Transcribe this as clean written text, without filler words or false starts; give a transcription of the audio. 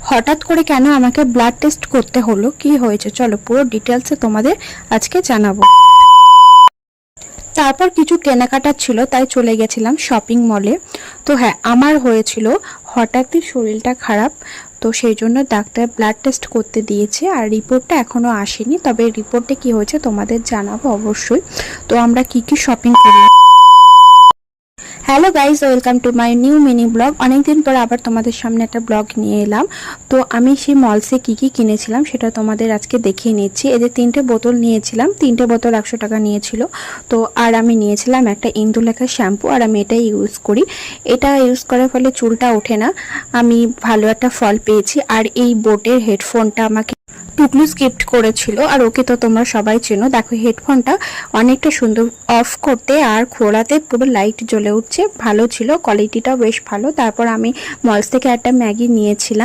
হঠাৎ করে কেন আমাকে ব্লাড টেস্ট করতে হলো, কি হয়েছে চলো পুরো ডিটেলসে তোমাদের আজকে জানাবো। তারপর কিছু কেনাকাটা ছিল তাই চলে গেছিলাম শপিং মলে। তো হ্যাঁ, আমার হয়েছিল হঠাৎই শরীরটা খারাপ, তো সেই জন্য ডাক্তার ব্লাড টেস্ট করতে দিয়েছে আর রিপোর্টটা এখনো আসেনি, তবে রিপোর্টে কি হয়েছে তোমাদের জানাবো অবশ্যই। তো আমরা কি কি শপিং করলাম। Hello guys, welcome to my new mini blog. অনেকদিন পর আবার তোমাদের সামনে একটা ব্লগ নিয়ে এলাম। তো আমি সেই মলসে কি কি কিনেছিলাম সেটা তোমাদের আজকে দেখিয়ে নিচ্ছি। এদের 3টে বোতল নিয়েছিলাম, 3টে বোতল 100 টাকা নিয়েছিল। তো আর আমি নিয়েছিলাম একটা ইন্দুলেখা শ্যাম্পু, আর আমি এটাই ইউজ করি। এটা ইউজ করার ফলে চুলটা ওঠে না, আমি ভালো একটা ফল পেয়েছি। আর এই বোটের হেডফোনটা আমাকে টুকলুস গিফট করেছিল, আর ওকে তো তোমরা সবাই চেনো। দেখো হেডফোনটা অনেকটা সুন্দর, অফ করতে আর খোলাতে পুরো লাইট জ্বলে উঠছে, ভালো ছিল, কোয়ালিটিটাও বেশ ভালো। তারপর আমি মলস থেকে একটা ম্যাগি নিয়েছিলাম,